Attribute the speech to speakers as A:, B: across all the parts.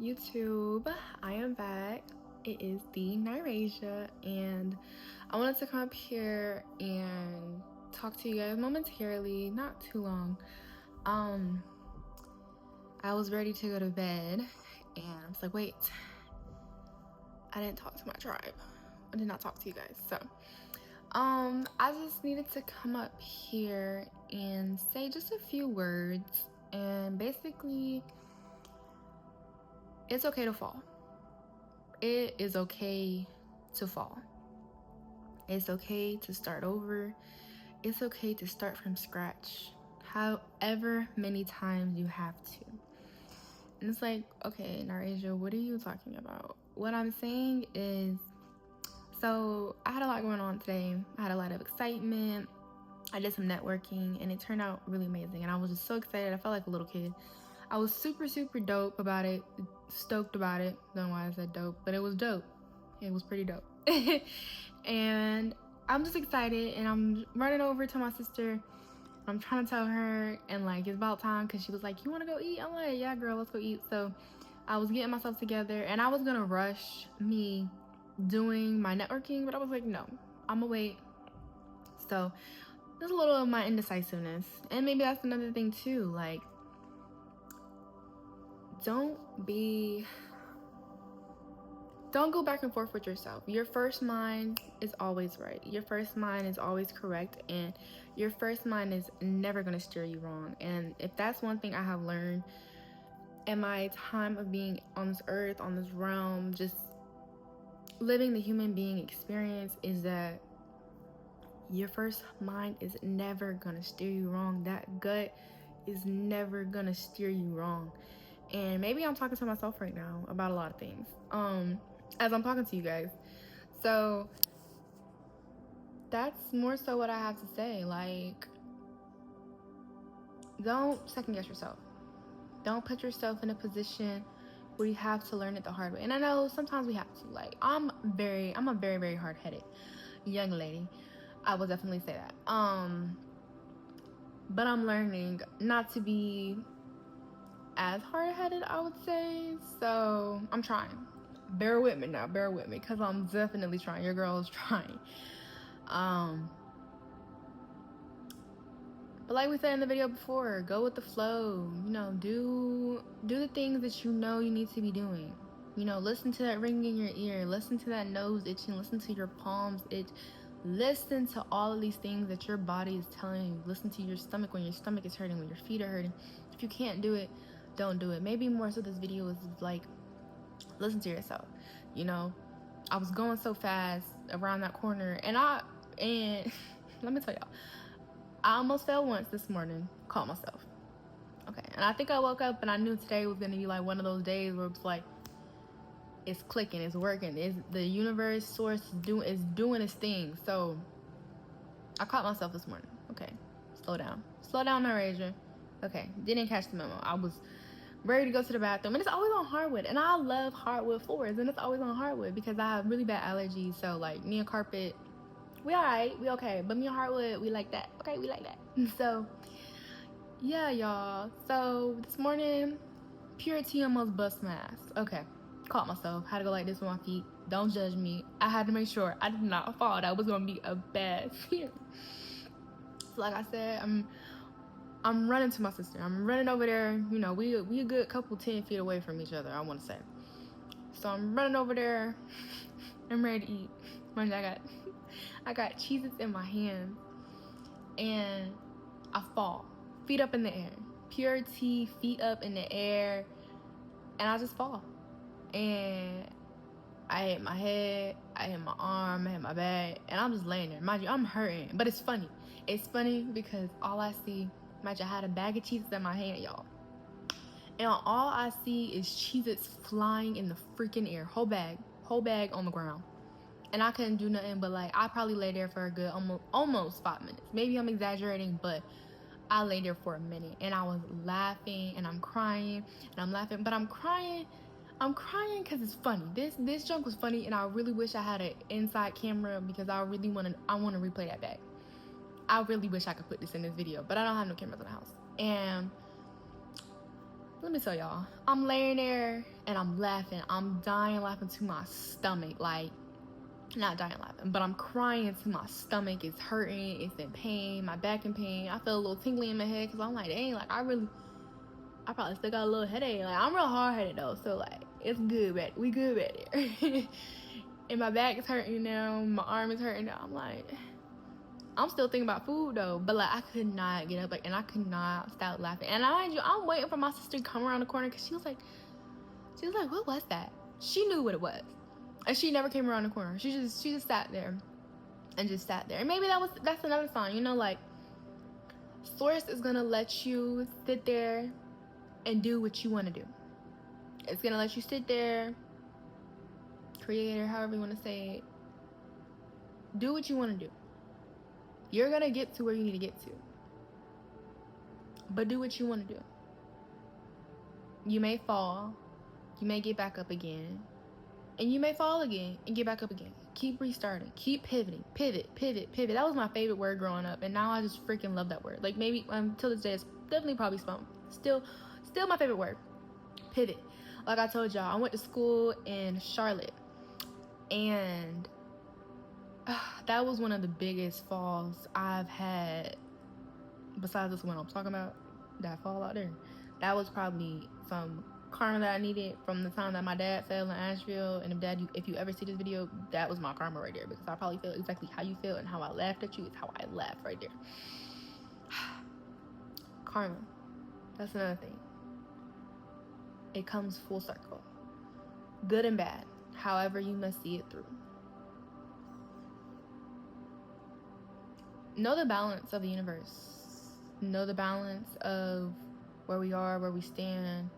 A: YouTube, I am back. It is the Nirasia, and I wanted to come up here and talk to you guys momentarily, not too long. I was ready to go to bed, and I was like, wait, I didn't talk to my tribe. I did not talk to you guys, so I just needed to come up here and say just a few words, and basically, it's okay to fall. It is okay to fall. It's okay to start over. It's okay to start from scratch, however many times you have to. And it's like, okay, Narasia, what are you talking about? What I'm saying is, so I had a lot going on today. I had a lot of excitement. I did some networking and it turned out really amazing. And I was just so excited. I felt like a little kid. I was super dope about it, stoked about it. Don't know why I said dope, but it was dope. It was pretty dope. And I'm just excited, and I'm running over to my sister. I'm trying to tell her, and like, it's about time, because she was like, you want to go eat? I'm like, yeah, girl, let's go eat. So I was getting myself together, and I was going to rush me doing my networking, but I was like, no, I'm going to wait. So there's a little of my indecisiveness. And maybe that's another thing too, like, don't go back and forth with yourself. Your first mind is always right. Your first mind is always correct, and your first mind is never going to steer you wrong. And if that's one thing I have learned in my time of being on this earth, on this realm, just living the human being experience, is that your first mind is never going to steer you wrong. That gut is never going to steer you wrong. And maybe I'm talking to myself right now about a lot of things as I'm talking to you guys. So that's more so what I have to say. Like, don't second guess yourself. Don't put yourself in a position where you have to learn it the hard way. And I know sometimes we have to. Like, I'm a very hard-headed young lady. I will definitely say that. But I'm learning not to be as hard-headed, I would say. So I'm trying. Bear with me now, because I'm definitely trying. Your girl is trying. But like we said in the video before, go with the flow. You know, do the things that you know you need to be doing. You know, listen to that ring in your ear, listen to that nose itching, listen to your palms itch, listen to all of these things that your body is telling you. Listen to your stomach when your stomach is hurting, when your feet are hurting. If you can't do it, don't do it. Maybe more so this video is like, listen to yourself. You know, I was going so fast around that corner, and let me tell y'all, I almost fell once this morning. Caught myself. Okay, and I think I woke up and I knew today was gonna be like one of those days where it's like, it's clicking, it's working, it's the universe source is doing its thing. So I caught myself this morning. Okay, slow down, Narasia. Okay, didn't catch the memo. I was ready to go to the bathroom, and it's always on hardwood, and I love hardwood floors, and it's always on hardwood because I have really bad allergies. So like, me and carpet, we alright, we okay, but me and hardwood, we like that. Okay, we like that. So yeah, y'all, so this morning, pure tea almost bust my ass. Okay, caught myself, had to go like this with my feet. Don't judge me. I had to make sure I did not fall. That was gonna be a bad feeling. So like I said, I'm running to my sister. I'm running over there. You know, we a good couple 10 feet away from each other, I want to say. So I'm running over there. I'm ready to eat. Mind you, I got Cheez-Its in my hand, and I fall. Feet up in the air. Pure tea, feet up in the air, and I just fall. And I hit my head, I hit my arm, I hit my back, and I'm just laying there. Mind you, I'm hurting, but it's funny. It's funny because all I see, mind you, I had a bag of Cheez-Its in my hand, y'all. And all I see is Cheez-Its flying in the freaking air. Whole bag on the ground. And I couldn't do nothing but, like, I probably lay there for a good almost 5 minutes. Maybe I'm exaggerating, but I lay there for a minute. And I was laughing, and I'm crying, and I'm laughing. But I'm crying because it's funny. This junk was funny, and I really wish I had an inside camera because I want to replay that back. I really wish I could put this in this video, but I don't have no cameras in the house. And let me tell y'all, I'm laying there and I'm laughing. I'm dying laughing to my stomach. Like, not dying laughing, but I'm crying to my stomach. It's hurting. It's in pain. My back in pain. I feel a little tingling in my head because I'm like, dang, like, I probably still got a little headache. Like, I'm real hard-headed, though. So, like, it's good, but we good right there. And my back is hurting now. My arm is hurting now. I'm like, I'm still thinking about food though, but like I could not get up, like, and I could not stop laughing. And I'm waiting for my sister to come around the corner because she was like, what was that? She knew what it was, and she never came around the corner. She just sat there, and just sat there. And maybe that's another sign, you know, like Source is gonna let you sit there and do what you want to do. It's gonna let you sit there, creator, however you want to say it, do what you want to do. You're gonna get to where you need to get to, but do what you want to do. You may fall, you may get back up again, and you may fall again and get back up again. Keep restarting, keep pivoting, pivot. That was my favorite word growing up, and now I just freaking love that word. Like, maybe till this day, it's definitely probably still my favorite word. Pivot. Like I told y'all, I went to school in Charlotte, and that was one of the biggest falls I've had. Besides this one I'm talking about, that fall out there, that was probably some karma that I needed from the time that my dad fell in Asheville. And if you ever see this video, that was my karma right there, because I probably feel exactly how you feel, and how I laughed at you is how I laughed right there. Karma, that's another thing. It comes full circle, good and bad, however you must see it through. Know the balance of the universe. Know the balance of where we are, where we stand,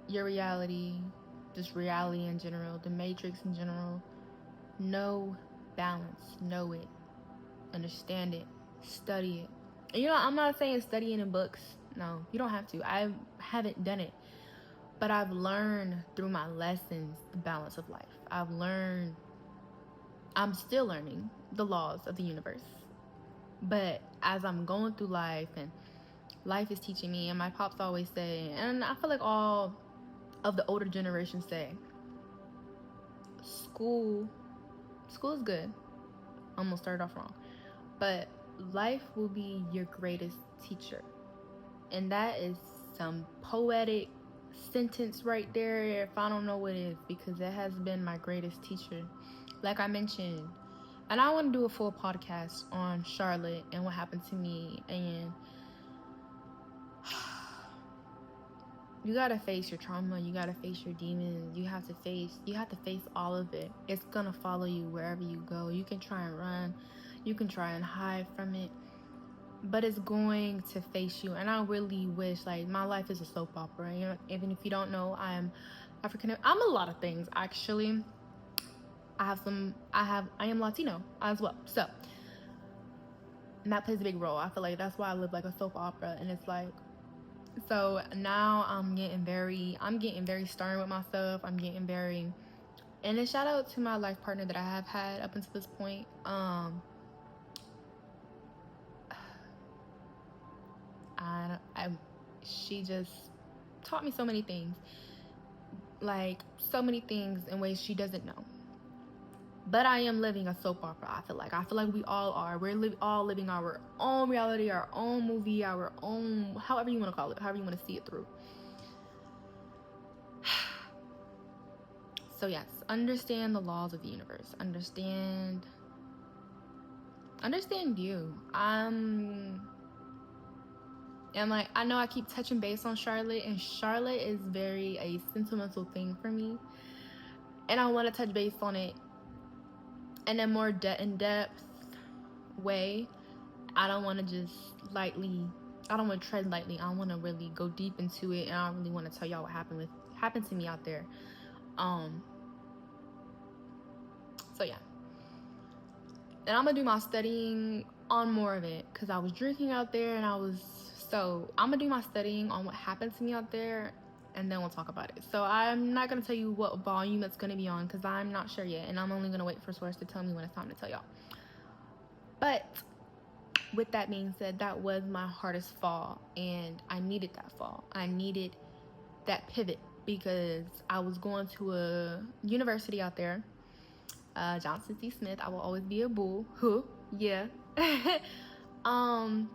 A: your reality, just reality in general, the matrix in general. Know balance, know it, understand it, study it. And you know, I'm not saying studying in books. No, you don't have to. I haven't done it. But I've learned through my lessons the balance of life. I'm still learning the laws of the universe. But as I'm going through life, and life is teaching me, and my pops always say, and I feel like all of the older generations say, school is good. I'm gonna start off wrong, but life will be your greatest teacher. And that is some poetic sentence right there, if I don't know what it is, because it has been my greatest teacher, like I mentioned. And I want to do a full podcast on Charlotte and what happened to me. And you gotta face your trauma, you gotta face your demons, you have to face all of it. It's gonna follow you wherever you go. You can try and run, you can try and hide from it, but it's going to face you. And I really wish, like, my life is a soap opera. You know, even if you don't know, I'm African. I'm a lot of things, actually. I am Latino as well, so, and that plays a big role. I feel like that's why I live like a soap opera. And it's like, so now I'm getting very stern with myself. I'm getting very, and a shout out to my life partner that I have had up until this point. She just taught me so many things, like so many things in ways she doesn't know. But I am living a soap opera. I feel like we all are. We're all living our own reality, our own movie, our own, however you want to call it, however you want to see it through. So yes, understand the laws of the universe. Understand you. And like, I know I keep touching base on Charlotte, and Charlotte is very a sentimental thing for me. And I want to touch base on it in a more in-depth way. I don't want to just I don't want to tread lightly. I want to really go deep into it, and I really want to tell y'all what happened to me out there. So yeah. And I'm gonna do my studying on more of it, because I was drinking out there, and I'm gonna do my studying on what happened to me out there, and then we'll talk about it. So I'm not gonna tell you what volume it's gonna be on, because I'm not sure yet, and I'm only gonna wait for Source to tell me when it's time to tell y'all. But with that being said, that was my hardest fall, and I needed that fall. I needed that pivot, because I was going to a university out there, Johnson C. Smith. I will always be a bull. Huh? Yeah. um,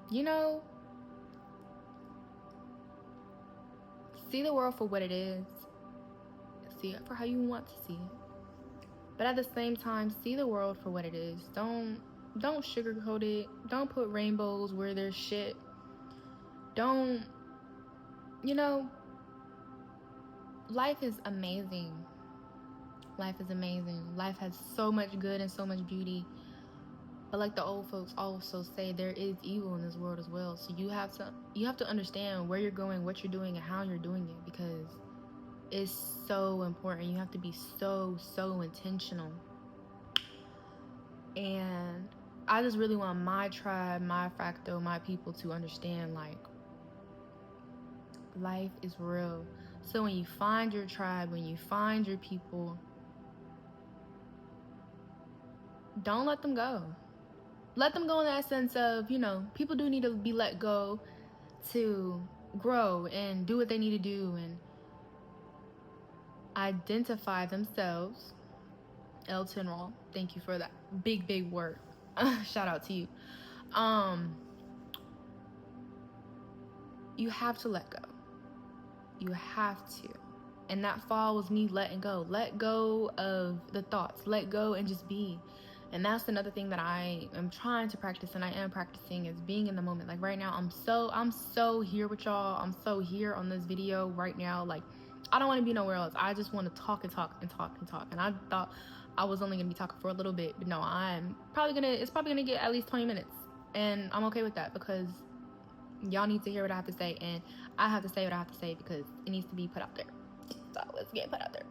A: you know, see the world for what it is. See it for how you want to see it. But at the same time, see the world for what it is. Don't sugarcoat it. Don't put rainbows where there's shit. Don't, you know, life is amazing. Life is amazing. Life has so much good and so much beauty. But like the old folks also say, there is evil in this world as well. So you have to understand where you're going, what you're doing, and how you're doing it, because it's so important. You have to be so intentional. And I just really want my tribe, my fractal, my people to understand, like, life is real. So when you find your tribe, when you find your people, don't let them go. Let them go in that sense of, you know, people do need to be let go to grow and do what they need to do and identify themselves. Elton Raw, thank you for that big word. Shout out to you. You have to let go. You have to. And that fall was me letting go. Let go of the thoughts. Let go and just be. And that's another thing that I am trying to practice, and I am practicing, is being in the moment. Like right now, I'm so here with y'all. I'm so here on this video right now. Like, I don't want to be nowhere else. I just want to talk and talk and talk and talk. And I thought I was only gonna be talking for a little bit, but no, it's probably gonna get at least 20 minutes. And I'm okay with that, because y'all need to hear what I have to say, and I have to say what I have to say because it needs to be put out there. So it's getting put out there.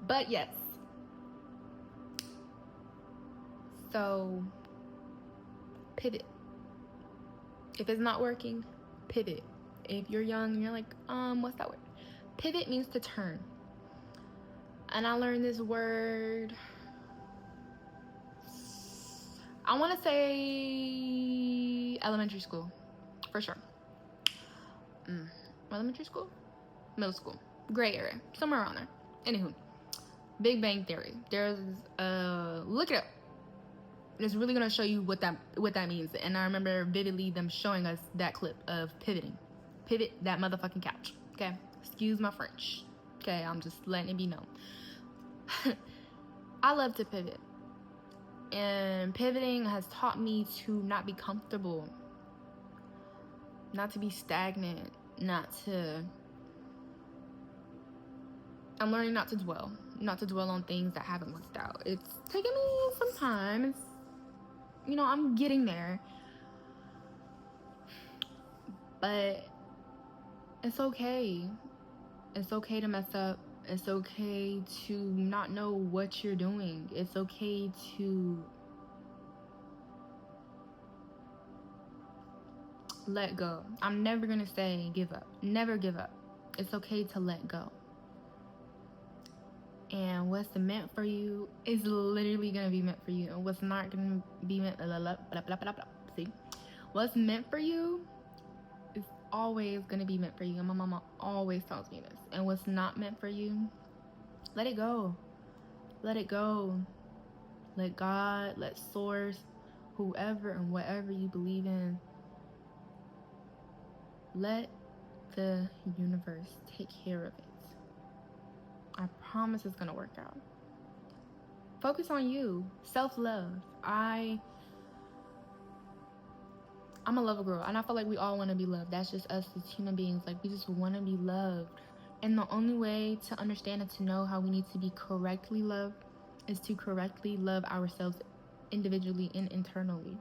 A: But yes. So pivot. If it's not working, pivot. If you're young and you're like, what's that word? Pivot means to turn. And I learned this word, I want to say elementary school, for sure. Elementary school? Middle school. Gray area. Somewhere around there. Anywho. Big Bang Theory. There's, look it up. It's really going to show you what that means. And I remember vividly them showing us that clip of pivoting. Pivot that motherfucking couch. Okay? Excuse my French. Okay? I'm just letting it be known. I love to pivot. And pivoting has taught me to not be comfortable. Not to be stagnant. I'm learning not to dwell. Not to dwell on things that haven't worked out. It's taken me some time. It's, you know, I'm getting there. But it's okay. It's okay to mess up. It's okay to not know what you're doing. It's okay to let go. I'm never gonna say give up. Never give up. It's okay to let go. And what's meant for you is literally gonna be meant for you, and what's not gonna be meant, see, what's meant for you is always gonna be meant for you. And my mama always tells me this. And what's not meant for you, let it go. Let it go. Let God, let source, whoever and whatever you believe in, let the universe take care of it. I promise it's gonna work out. Focus on you. Self-love. I'm a lover girl, and I feel like we all want to be loved. That's just us as human beings. Like, we just want to be loved. And the only way to understand and to know how we need to be correctly loved is to correctly love ourselves individually and internally.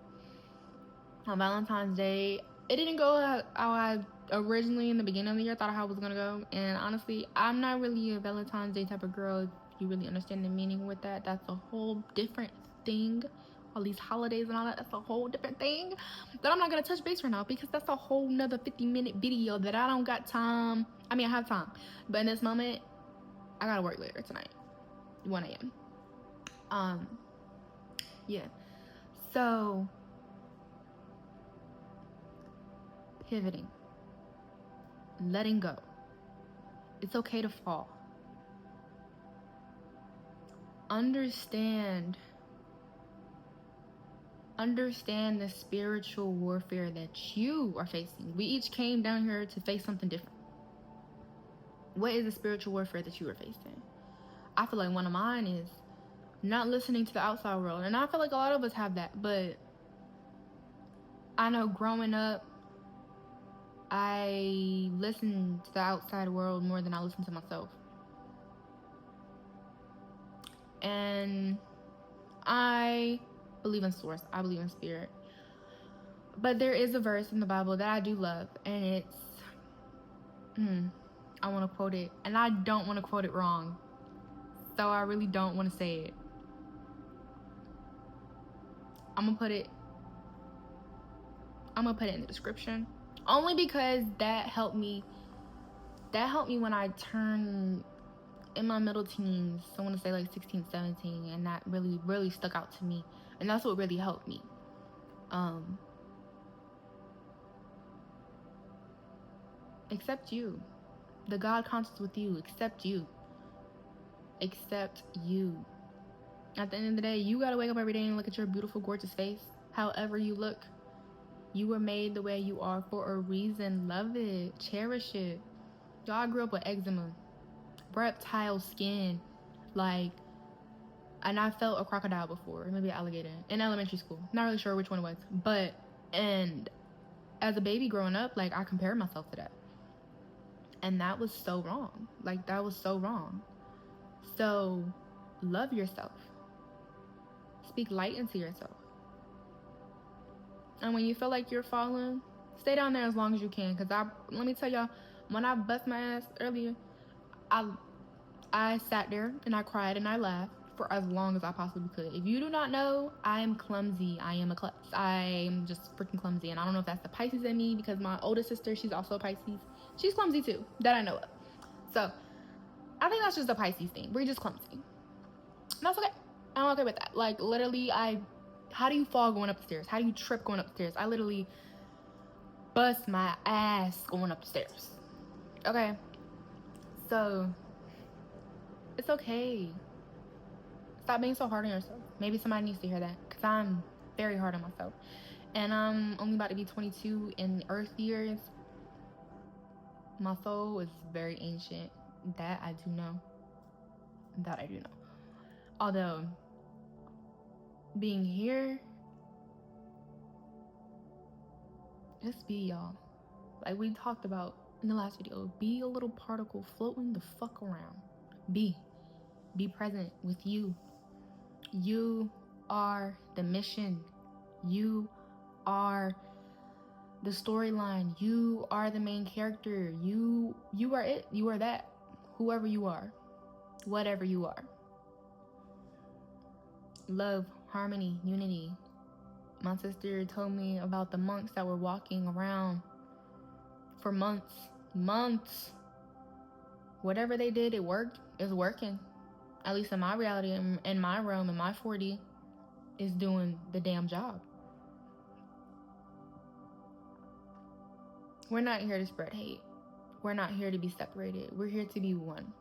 A: On Valentine's Day, it didn't go how I originally in the beginning of the year thought how it was gonna go. And honestly, I'm not really a Valentine's Day type of girl. If you really understand the meaning with that, that's a whole different thing. All these holidays and all that, that's a whole different thing that I'm not gonna touch base right now, because that's a whole nother 50-minute video that I don't got time. I mean, I have time, but in this moment, I gotta work later tonight, 1 a.m. Yeah. So pivoting. letting go. It's okay to fall. Understand the spiritual warfare that you are facing. We each came down here to face something different. What is the spiritual warfare that you are facing? I feel like one of mine is not listening to the outside world. And I feel like a lot of us have that. But I know growing up, I listened to the outside world more than I listened to myself. And I believe in source. I believe in spirit. But there is a verse in the Bible that I do love. And it's... I want to quote it. And I don't want to quote it wrong. So I really don't want to say it. I'm gonna put it in the description. Only because that helped me when I turned in my middle teens. I want to say like 16, 17. And that really, really stuck out to me. And that's what really helped me. Accept you. The God conscious with you. Accept you. Accept you. At the end of the day, you gotta wake up every day and look at your beautiful, gorgeous face. However you look. You were made the way you are for a reason. Love it. Cherish it. Y'all, I grew up with eczema. Reptile skin. Like, and I felt a crocodile before. Maybe an alligator. In elementary school. Not really sure which one it was. But, and as a baby growing up, like, I compared myself to that. And that was so wrong. Like, that was so wrong. So, love yourself. Speak light into yourself. And when you feel like you're falling, stay down there as long as you can. Because let me tell y'all, when I bust my ass earlier, I sat there and I cried and I laughed for as long as I possibly could. If you do not know, I am clumsy. I am a klutz. I am just freaking clumsy. And I don't know if that's the Pisces in me, because my oldest sister, she's also a Pisces. She's clumsy too, that I know of. So, I think that's just a Pisces thing. We're just clumsy. And that's okay. I'm okay with that. Like, literally, how do you fall going up the stairs? How do you trip going up the stairs? I literally bust my ass going up the stairs. Okay? So, it's okay. Stop being so hard on yourself. Maybe somebody needs to hear that, because I'm very hard on myself. And I'm only about to be 22 in Earth years. My soul is very ancient. That I do know. Although, being here, just be y'all. Like we talked about in the last video, be a little particle floating the fuck around. Be present with you. You are the mission. You are the storyline. You are the main character. You are it. You are that. Whoever you are. Whatever you are. Love, harmony, unity. My sister told me about the monks that were walking around for months. Whatever they did, it worked. It's working. At least in my reality, in my realm, in my 4D, is doing the damn job. We're not here to spread hate. We're not here to be separated. We're here to be one.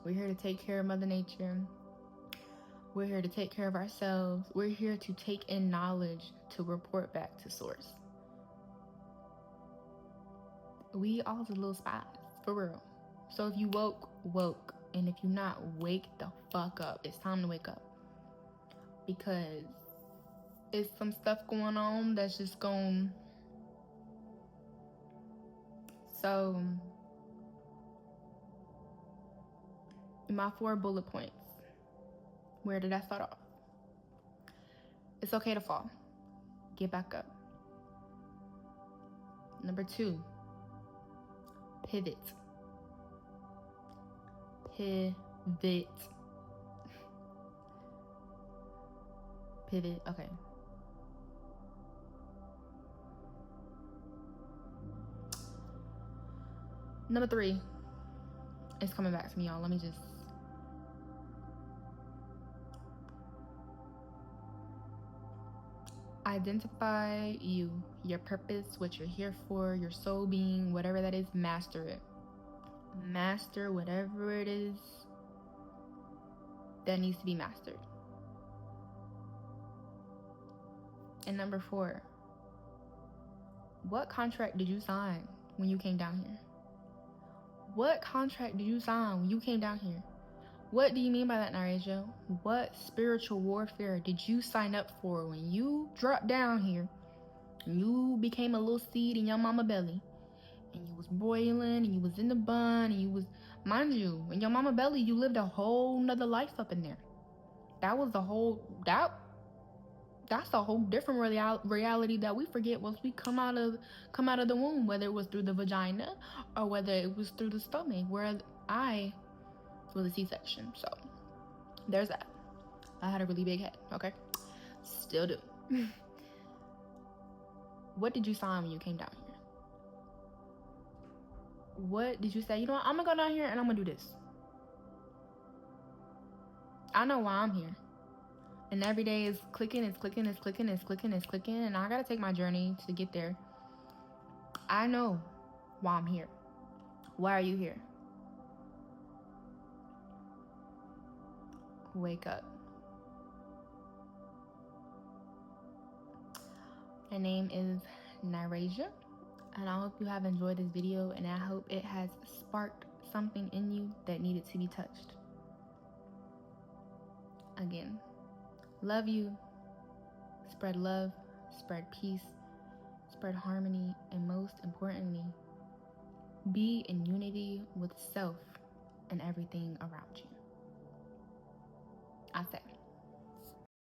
A: We're here to take care of Mother Nature. We're here to take care of ourselves. We're here to take in knowledge to report back to source. We all the little spies, for real. So if you woke. And if you're not, wake the fuck up. It's time to wake up. Because it's some stuff going on that's just going... So, my 4 bullet points. Where did I start off? It's okay to fall. Get back up. Number 2, pivot. Pivot. Okay. Number 3. It's coming back to me, y'all. Let me just... Identify you, your purpose, what you're here for, your soul being, whatever that is, master it. Master whatever it is that needs to be mastered. And number 4, what contract did you sign when you came down here? What contract did you sign when you came down here? What do you mean by that, Naraja? What spiritual warfare did you sign up for when you dropped down here? You became a little seed in your mama belly, and you was boiling, and you was in the bun, and you was, mind you, in your mama belly, you lived a whole nother life up in there. That was the whole, that's a whole different reality that we forget once we come out of the womb, whether it was through the vagina or whether it was through the stomach, where I was a C-section. So there's that. I had a really big head. Okay, still do. What did you sign when you came down here? What did you say? You know what? I'm gonna go down here and I'm gonna do this. I know why I'm here. And every day is clicking, it's clicking, it's clicking, it's clicking, it's clicking. And I gotta take my journey to get there. I know why I'm here. Why are you here? Wake up. My name is Naraja, and I hope you have enjoyed this video, and I hope it has sparked something in you that needed to be touched. Again, love you. Spread love, spread peace, spread harmony, and most importantly, be in unity with self and everything around you.